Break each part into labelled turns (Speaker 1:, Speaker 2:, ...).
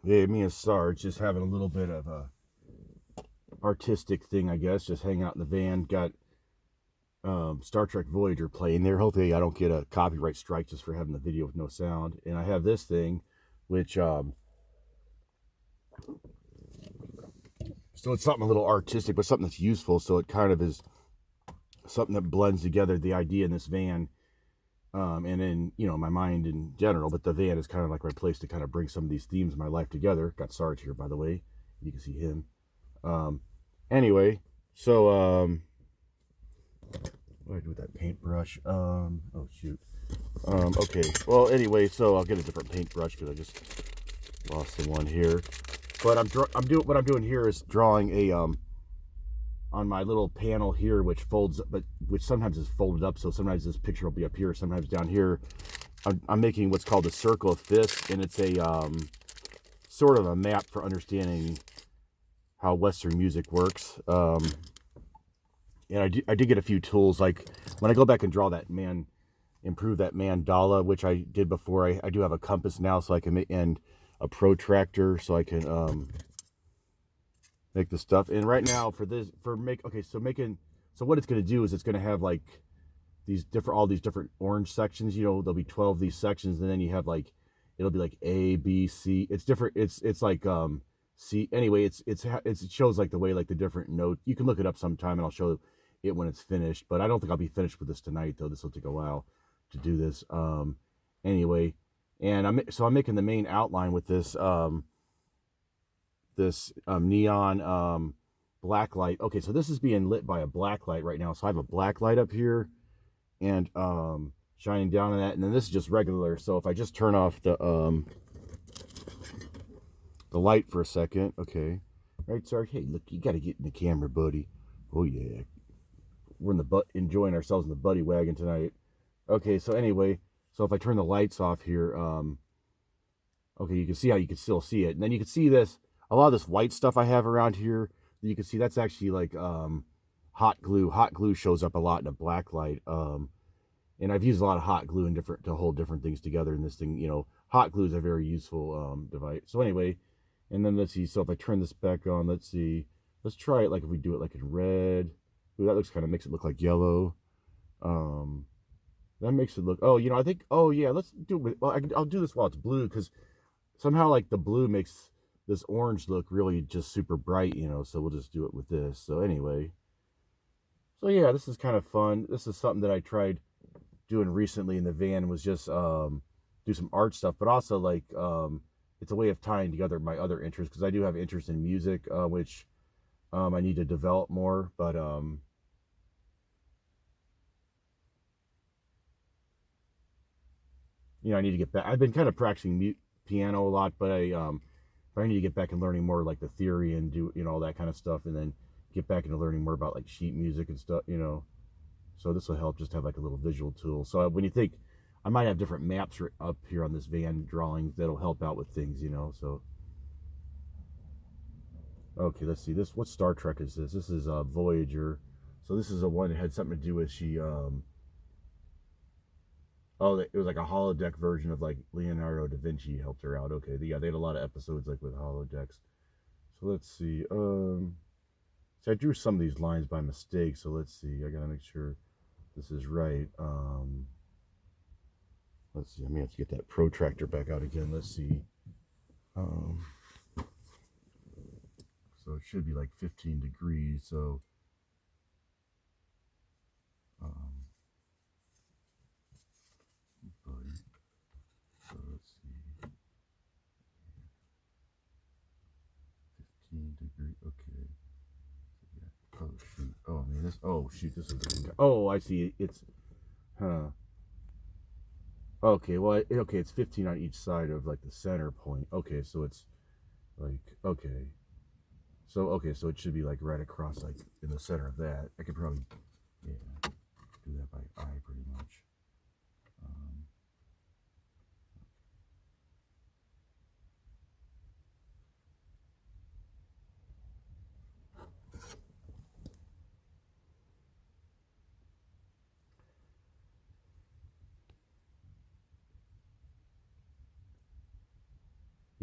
Speaker 1: Yeah, me and Sarge just having a little bit of a artistic thing, I guess. Just hanging out in the van. Got Star Trek Voyager playing there. Hopefully, I don't get a copyright strike just for having the video with no sound. And I have this thing, which so it's something a little artistic, but something that's useful. So it kind of is something that blends together the idea in this van, and in my mind in general. But the van is kind of like my place to kind of bring some of these themes in my life together. Got Sarge here, by the way. You can see him. Um, anyway, so what do I do with that paintbrush? Oh shoot. Okay. Well, anyway, so I'll get a different paintbrush because I just lost the one here. But I'm doing what I'm doing here is drawing a on my little panel here, which folds, but which sometimes is folded up. So sometimes this picture will be up here, sometimes down here. I'm making what's called a circle of fists, and it's a sort of a map for understanding how Western music works. And I did get a few tools, like when I go back and draw that improve that mandala, which I did before. I do have a compass now, so I can make, and a protractor, so I can make the stuff. And right now for this, so what it's going to do is it's going to have like all these different orange sections. There'll be 12 of these sections, and then you have like, it'll be like A, B, C. It's different. It's like C. Anyway, it shows like the way, like the different notes. You can look it up sometime, and I'll show it when it's finished. But I don't think I'll be finished with this tonight, though. This will take a while to do this. Anyway, and I'm making the main outline with this neon black light. Okay, so this is being lit by a black light right now. So I have a black light up here, and shining down on that, and then this is just regular. So if I just turn off the light for a second, okay, right, sorry, hey, look, you got to get in the camera, buddy. Oh yeah, we're enjoying ourselves in the buddy wagon tonight. Okay, so anyway, so if I turn the lights off here, okay, you can see how you can still see it, and then you can see this, a lot of this white stuff I have around here. You can see that's actually like hot glue. Hot glue shows up a lot in a black light. And I've used a lot of hot glue to hold different things together in this thing. Hot glue is a very useful device. So anyway, and then let's see. So if I turn this back on, let's see. Let's try it like if we do it like in red. Ooh, that makes it look like yellow. Um, that makes it look. Oh, I think. Oh yeah, let's do it. Well, I'll do this while it's blue, because somehow like the blue makes this orange look really just super bright. So we'll just do it with this. So anyway, so yeah, this is kind of fun. This is something that I tried doing recently in the van, was just do some art stuff, but also like it's a way of tying together my other interests, because I do have interest in music, which I need to develop more. But I need to get back. I've been kind of practicing piano a lot, but I need to get back and learning more like the theory and do all that kind of stuff, and then get back into learning more about like sheet music and stuff. So this will help just have like a little visual tool. So when you think, I might have different maps up here on this van drawings that'll help out with things. So okay, let's see this. What Star Trek is this? This is Voyager. So this is a one that had something to do with oh, it was like a holodeck version of like Leonardo da Vinci helped her out. Okay, yeah, they had a lot of episodes like with holodecks. So let's see. So I drew some of these lines by mistake. So let's see. I gotta make sure this is right. Let's see. I may have to get that protractor back out again. Let's see. Um, so it should be like 15 degrees. So um, so let's see. 15 degree. Okay. Oh shoot. Oh man. Oh shoot. This is. Oh, I see. It's. Huh. Okay. Well. Okay. It's 15 on each side of like the center point. Okay. So it's like, okay. So okay. So it should be like right across, like in the center of that. I could probably, yeah, do that by eye pretty much. Um,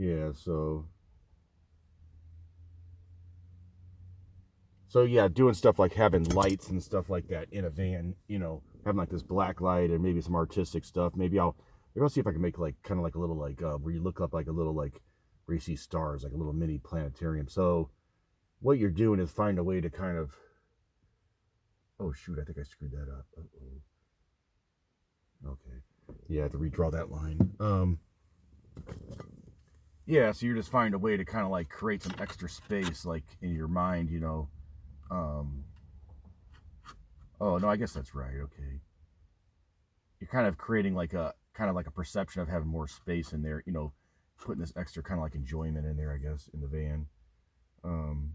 Speaker 1: Yeah, so yeah, doing stuff like having lights and stuff like that in a van, you know, having like this black light and maybe some artistic stuff. Maybe I'll see if I can make like kind of like a little like where you look up like a little like where you see stars, like a little mini planetarium. So what you're doing is find a way to kind of, oh shoot, I think I screwed that up. Uh-oh. Okay. Yeah, I have to redraw that line. Yeah, so you're just finding a way to kind of like create some extra space like in your mind, you know. Um oh no, I guess that's right. Okay. You're kind of creating like a kind of like a perception of having more space in there, you know, putting this extra kind of like enjoyment in there, I guess, in the van. Um,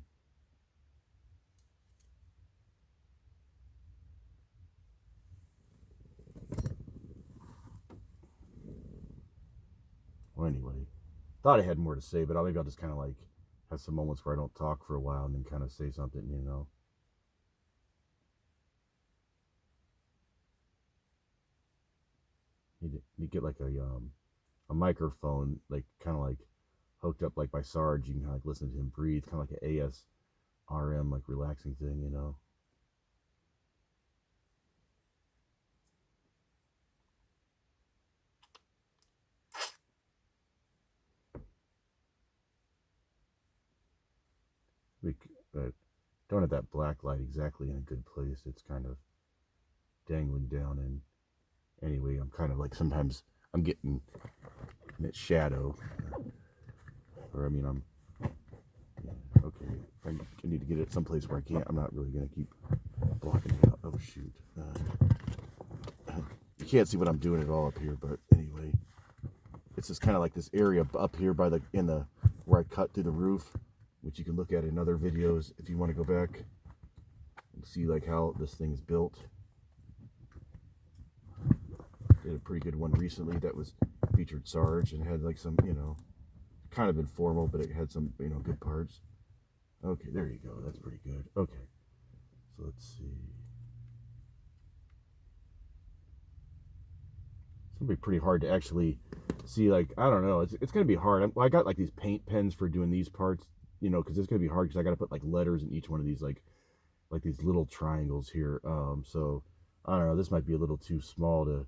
Speaker 1: well, anyway, thought I had more to say, but maybe I'll just kind of like have some moments where I don't talk for a while and then kind of say something, you know. You get like a microphone, like kind of like hooked up like by Sarge. You can kind of like listen to him breathe, kind of like an ASRM, like relaxing thing, you know. We don't have that black light exactly in a good place. It's kind of dangling down, and anyway, I'm kind of like sometimes I'm getting in its shadow, or I mean, yeah, okay. I need to get it someplace where I can't. I'm not really gonna keep blocking it out. Oh shoot! You can't see what I'm doing at all up here, but anyway, it's just kind of like this area up here by the where I cut through the roof, which you can look at in other videos if you want to go back and see like how this thing's built. Did a pretty good one recently that was featured Sarge and had like some, you know, kind of informal, but it had some, you know, good parts. Okay, there you go. That's pretty good. Okay, so let's see. It's gonna be pretty hard to actually see. Like, I don't know. It's gonna be hard. I got like these paint pens for doing these parts, you know, because it's gonna be hard because I got to put like letters in each one of these, like these little triangles here. So I don't know. This might be a little too small to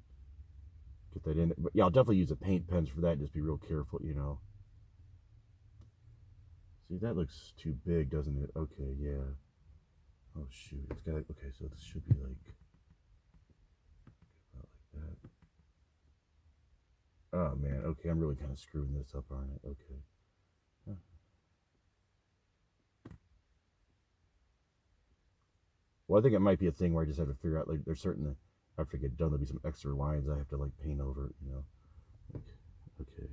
Speaker 1: get that in. But yeah, I'll definitely use the paint pens for that and just be real careful, you know. See, that looks too big, doesn't it? Okay, yeah. Oh shoot, it's got okay. So this should be like about like that. Oh man, okay. I'm really kind of screwing this up, aren't I? Okay. Huh. Well, I think it might be a thing where I just have to figure out like there's certain after I get done there'll be some extra lines I have to like paint over, you know. Like, okay.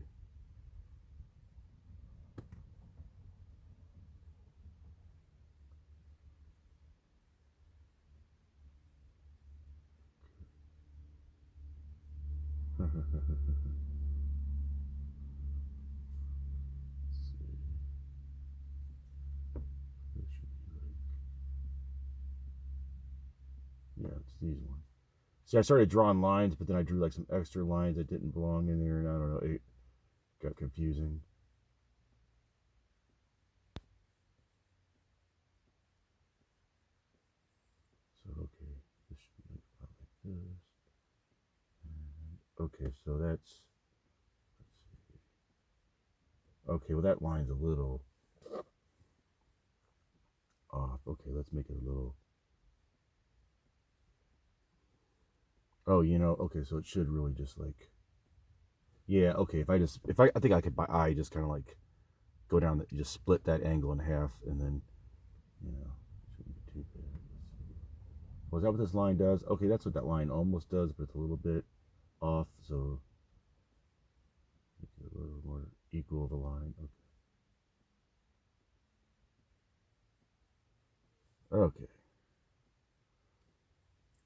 Speaker 1: Yeah, it's these ones. See, I started drawing lines, but then I drew like some extra lines that didn't belong in there, and I don't know, it got confusing. So okay, this should be like about like this. And, okay, so that's let's see. Okay, well that line's a little off. Okay, let's make it a little. Oh, you know, okay, so it should really just like, yeah, okay. If I think I could by eye just kind of like go down, just split that angle in half, and then you know, shouldn't be too bad. Was that what this line does? Okay, that's what that line almost does, but it's a little bit off, so make it a little more equal of a line. Okay. Okay.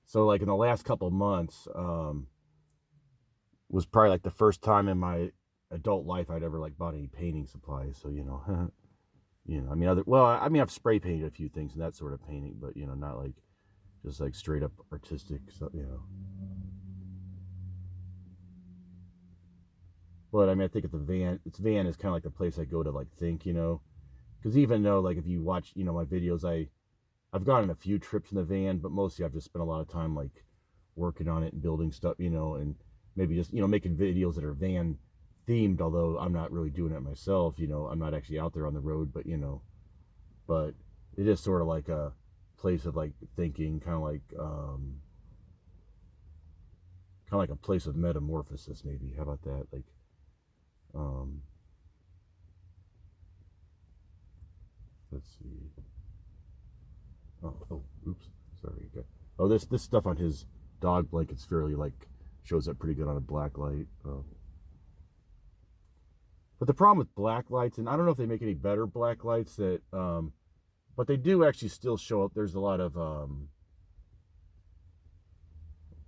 Speaker 1: So like in the last couple months, was probably like the first time in my adult life I'd ever like bought any painting supplies. So you know, you know, I mean, I mean, I've spray painted a few things and that sort of painting, but you know, not like just like straight up artistic stuff. You know. But I mean, I think at the van is kind of like the place I go to like think, you know, because even though like if you watch, you know, my videos, I've gone on a few trips in the van, but mostly I've just spent a lot of time like working on it and building stuff, you know, and maybe just, you know, making videos that are van themed, although I'm not really doing it myself, you know, I'm not actually out there on the road, but you know, but it is sort of like a place of like thinking, kind of like a place of metamorphosis, maybe. How about that? Like, um, let's see. Oh, oops, sorry. Okay. Oh, this stuff on his dog blanket's fairly like shows up pretty good on a black light. But the problem with black lights, and I don't know if they make any better black lights that, but they do actually still show up. There's a lot of oh,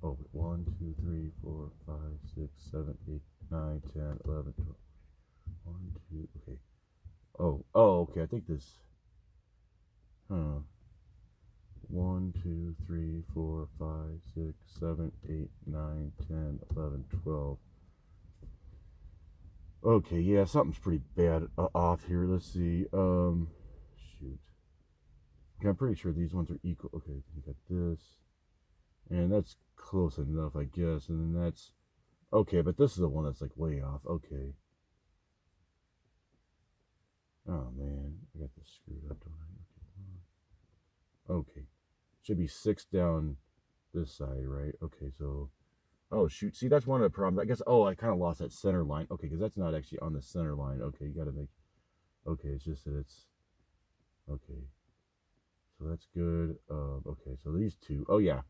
Speaker 1: 1, 2, 3, 4, 5, 6, 7, 8, 9, 10, 11, 12. 1, 2, okay. Oh, okay. I think this. Huh. 1, 2, 3, 4, 5, 6, 7, 8, 9, 10, 11, 12. Okay, yeah, something's pretty bad off here. Let's see. Shoot. Okay, I'm pretty sure these ones are equal. Okay, you got this. And that's close enough, I guess. And then that's. Okay, but this is the one that's like way off. Okay. Oh, man. I got this screwed up, don't I? Okay. Should be 6 down this side, right? Okay, so. Oh, shoot. See, that's one of the problems. I guess, oh, I kind of lost that center line. Okay, because that's not actually on the center line. Okay, you got to make. Okay, it's just that it's. Okay. So that's good. Okay, so these two. Oh, yeah.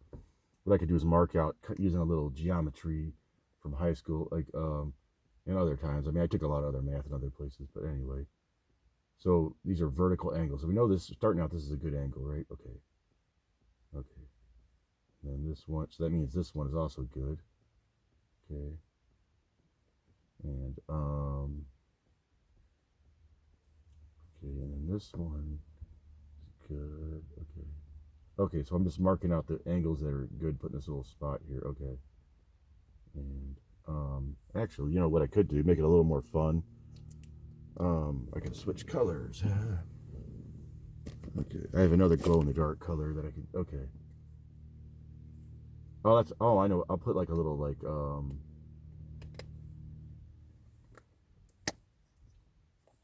Speaker 1: What I could do is mark out using a little geometry from high school, like, and other times. I mean, I took a lot of other math in other places, but anyway. So these are vertical angles. So we know this, starting out, this is a good angle, right? Okay. Okay. And then this one, so that means this one is also good. Okay. And, okay, and then this one is good. Okay. Okay, so I'm just marking out the angles that are good, putting this little spot here. Okay. And, actually, you know what I could do, make it a little more fun. I can switch colors. Okay, I have another glow in the dark color that I can. Okay. Oh, that's. Oh, I know. I'll put like a little like.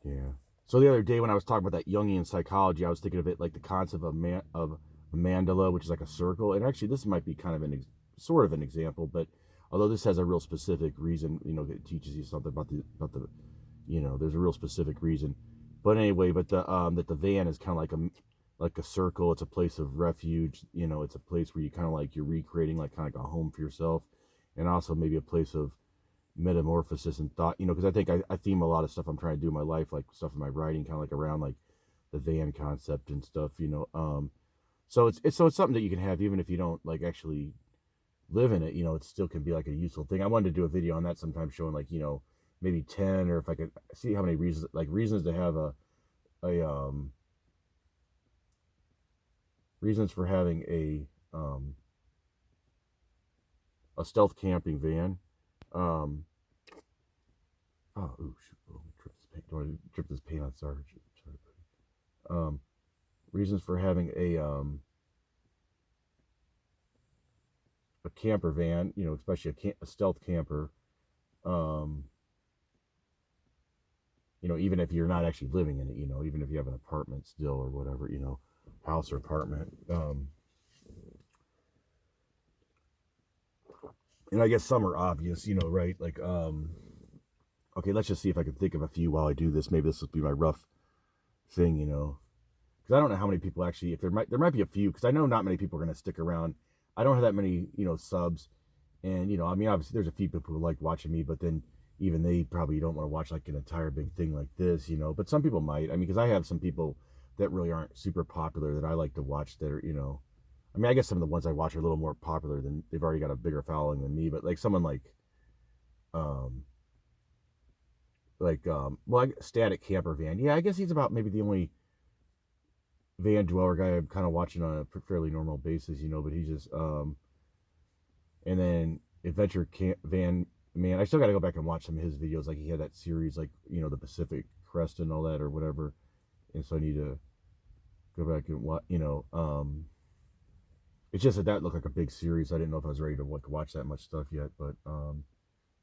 Speaker 1: Yeah. So the other day when I was talking about that Jungian psychology, I was thinking of it like the concept of a mandala, which is like a circle. And actually, this might be kind of sort of an example, but although this has a real specific reason, you know, it teaches you something about the you know, there's a real specific reason. But anyway, but the that the van is kind of like a circle. It's a place of refuge. You know, it's a place where you kind of like you're recreating like kind of like a home for yourself, and also maybe a place of metamorphosis and thought. You know, because I think I theme a lot of stuff I'm trying to do in my life, like stuff in my writing, kind of like around like the van concept and stuff. You know, so it's something that you can have even if you don't like actually live in it. You know, it still can be like a useful thing. I wanted to do a video on that sometime, showing like, you know, maybe 10, or if I could see how many reasons to have a reasons for having a stealth camping van. Oh, ooh, shoot, oh, trip this paint. Don't want to trip this paint on. Sorry. Um, reasons for having a camper van. You know, especially a stealth camper. Um, you know, even if you're not actually living in it, you know, even if you have an apartment still or whatever, you know, house or apartment. And I guess some are obvious, you know, right? Like, okay, let's just see if I can think of a few while I do this. Maybe this will be my rough thing, you know, because I don't know how many people actually, if there might be a few, because I know not many people are going to stick around. I don't have that many, you know, subs, and you know, I mean, obviously there's a few people who like watching me, but then even they probably don't want to watch like an entire big thing like this, you know. But some people might. I mean, because I have some people that really aren't super popular that I like to watch that are, you know, I mean, I guess some of the ones I watch are a little more popular than they've already got a bigger following than me, but like someone um, well, Static Camper Van. Yeah, I guess he's about maybe the only van dweller guy I'm kind of watching on a fairly normal basis, you know. But he's just and then Adventure Van man, I still got to go back and watch some of his videos. Like he had that series, like, you know, the Pacific Crest and all that or whatever. And so I need to go back and watch, you know, it's just that that looked like a big series. I didn't know if I was ready to like watch that much stuff yet, but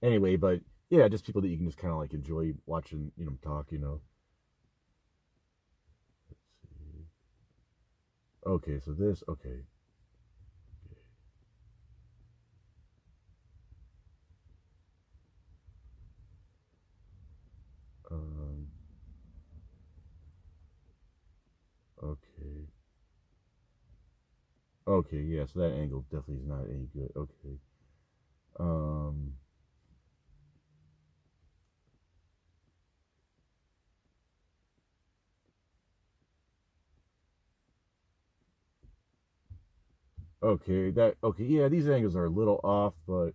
Speaker 1: anyway, but yeah, just people that you can just kind of like enjoy watching, you know, talk, you know. Let's see. Okay, so this, okay. Um, okay. Okay, yeah, so that angle definitely is not any good. Okay. Um, okay, yeah, these angles are a little off, but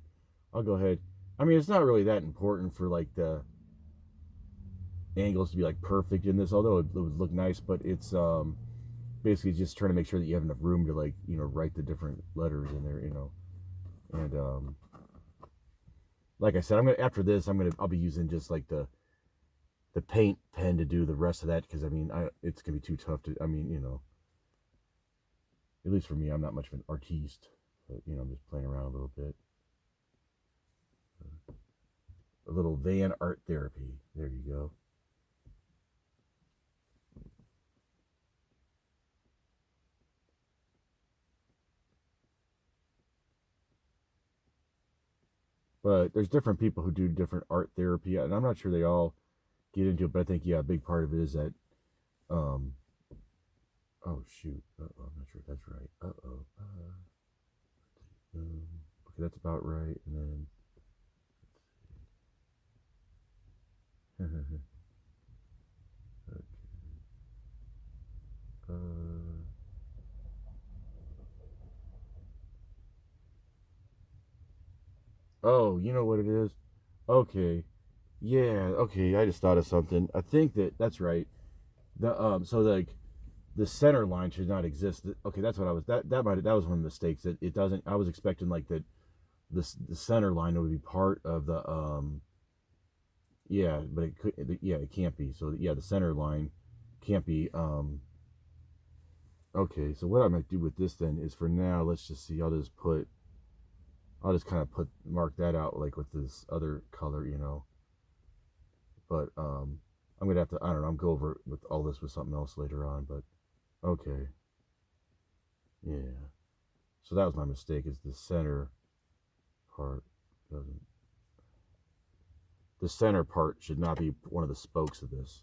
Speaker 1: I'll go ahead. I mean, it's not really that important for like the angles to be like perfect in this, although it would look nice, but it's basically just trying to make sure that you have enough room to like, you know, write the different letters in there, you know. And like I said, I'm gonna after this I'll be using just like the paint pen to do the rest of that because I mean it's gonna be too tough to, I mean, you know, at least for me, I'm not much of an artiste, but you know, I'm just playing around a little bit. A little van art therapy. There you go. But there's different people who do different art therapy, and I'm not sure they all get into it. But I think yeah, a big part of it is that, um, oh shoot, uh-oh, I'm not sure if that's right. Uh-oh, okay, that's about right. And then, okay, uh, oh, you know what it is? Okay, yeah, okay. I just thought of something. I think that's right. So like the center line should not exist. Okay, that's what I was. That was one of the mistakes. That it doesn't. I was expecting like that. The center line would be part of the yeah, but it could. Yeah, it can't be. So yeah, the center line can't be. Okay, so what I might do with this then is for now. Let's just see. I'll just kind of mark that out like with this other color, you know. But I'm gonna have to. I don't know. I'm go over with all this with something else later on. But okay, yeah. So that was my mistake. Is the center part doesn't. The center part should not be one of the spokes of this.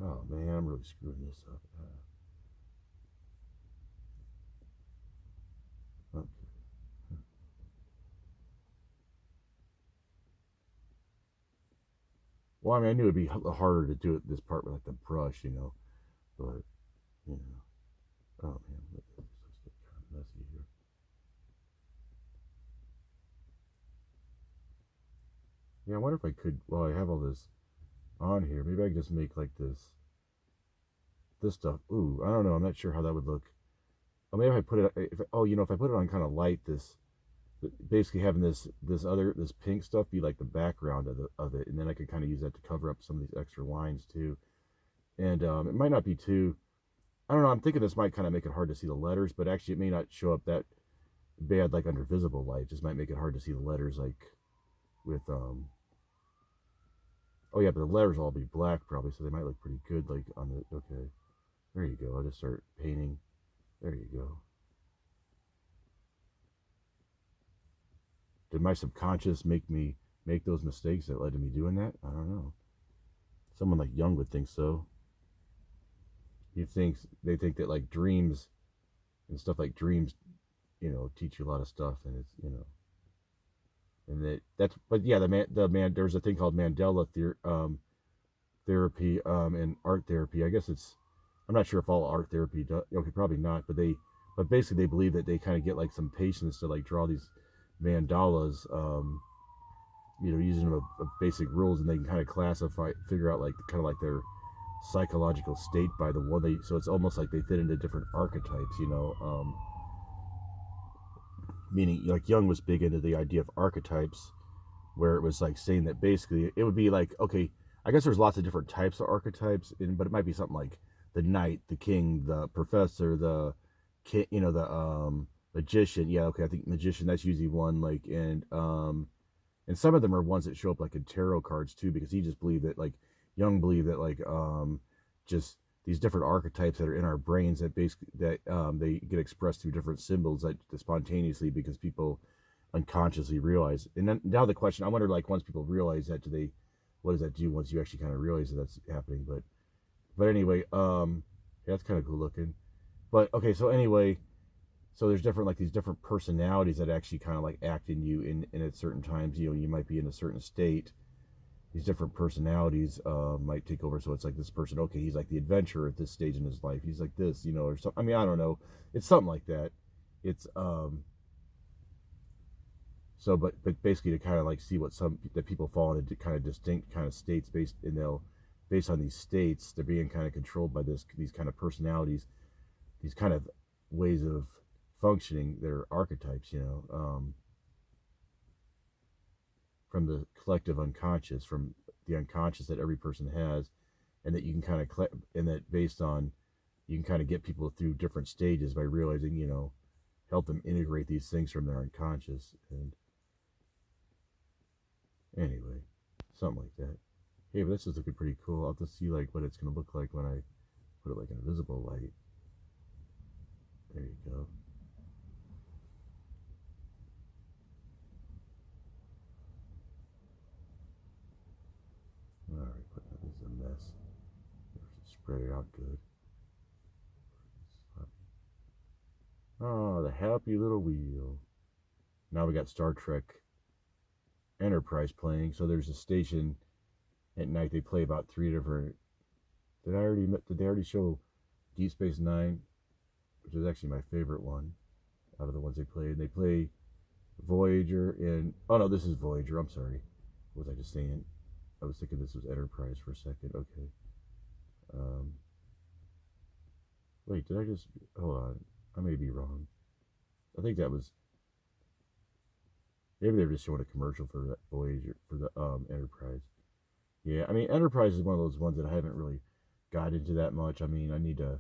Speaker 1: Oh man, I'm really screwing this up. Okay. Well, I mean, I knew it'd be harder to do it this part with like the brush, you know, but you know, oh man, this is kind of messy here. Yeah, I wonder if I could. Well, I have all this on here. Maybe I could just make like this stuff. Ooh, I don't know. I'm not sure how that would look. Oh, maybe if I put it. Oh, you know, if I put it on kind of light, this basically having this pink stuff be like the background of it, and then I could kind of use that to cover up some of these extra lines too. And it might not be too. I don't know. I'm thinking this might kind of make it hard to see the letters, but actually it may not show up that bad like under visible light. It just might make it hard to see the letters like with Oh yeah, but the letters all be black probably, so they might look pretty good like on the. Okay, there you go. I'll just start painting. There you go. Did my subconscious make me make those mistakes that led to me doing that? I don't know. Someone like Jung would think so. They think that like dreams and stuff like dreams, you know, teach you a lot of stuff, and it's, you know, and that's but yeah, the man there's a thing called Mandela therapy and art therapy. I guess it's, I'm not sure if all art therapy does. Okay, probably not, but basically they believe that they kind of get like some patients to like draw these mandalas, you know, using a basic rules, and they can kind of figure out like kind of like their psychological state by the one they. So it's almost like they fit into different archetypes, you know. meaning like Jung was big into the idea of archetypes, where it was like saying that basically it would be like, okay, I guess there's lots of different types of archetypes, but it might be something like the knight, the king, the professor, the king, the magician. Yeah, okay, I think magician, that's usually one. Like, and some of them are ones that show up like in tarot cards too, because he just believed that, like, Jung believed that, like, just these different archetypes that are in our brains that basically that they get expressed through different symbols that spontaneously, because people unconsciously realize. And then now the question, I wonder, like, once people realize that, what does that do once you actually kind of realize that that's happening? But anyway, yeah, that's kind of cool looking. But okay, so anyway, so there's different, like, these different personalities that actually kind of like act in you in at certain times. You might be in a certain state. These different personalities might take over. So it's like this person, okay, he's like the adventurer at this stage in his life. He's like this, or something. I mean, I don't know. It's something like that. It's so, but basically to kind of like see what some that people fall into kind of distinct kind of states based on these states, they're being kind of controlled by these kind of personalities, these kind of ways of functioning. They're archetypes, from the collective unconscious, from the unconscious that every person has, and that you can kind of and that based on, you can kind of get people through different stages by realizing, help them integrate these things from their unconscious. And anyway, something like that. Hey, but this is looking pretty cool. I'll have to see like what it's gonna look like when I put it like in a visible light. There you go. All right, but this is a mess. Spread it out good. Oh, the happy little wheel. Now we got Star Trek Enterprise playing. So there's a station at night. They play about 3 different. Did they already show Deep Space Nine, which is actually my favorite one out of the ones they played? They play Voyager and, oh no, this is Voyager. I'm sorry. What was I just saying? I was thinking this was Enterprise for a second. Okay. Wait, did I just, hold on? I may be wrong. I think that was, maybe they were just showing a commercial for that Voyager, for the Enterprise. Yeah, I mean, Enterprise is one of those ones that I haven't really got into that much. I mean, I need to,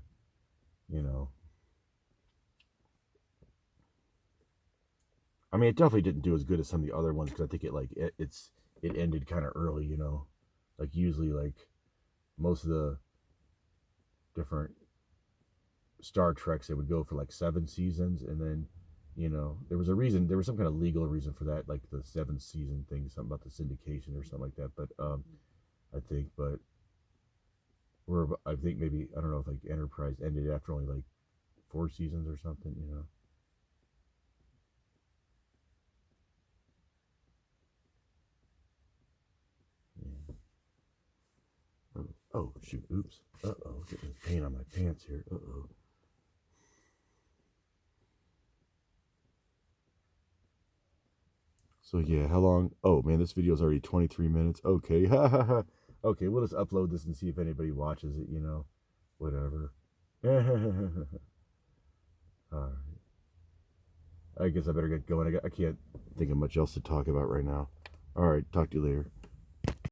Speaker 1: I mean, it definitely didn't do as good as some of the other ones, because I think it ended kind of early. Like usually, like most of the different Star Treks, they would go for like 7 seasons, and then there was some kind of legal reason for that, like the 7th season thing, something about the syndication or something like that. But I think maybe, I don't know if like Enterprise ended after only like 4 seasons or something. Yeah. Oh shoot! Oops! Getting paint on my pants here. So yeah, how long? Oh man, this video is already 23 minutes. Okay, okay, we'll just upload this and see if anybody watches it. Whatever. All right. I guess I better get going. I can't think of much else to talk about right now. All right, talk to you later.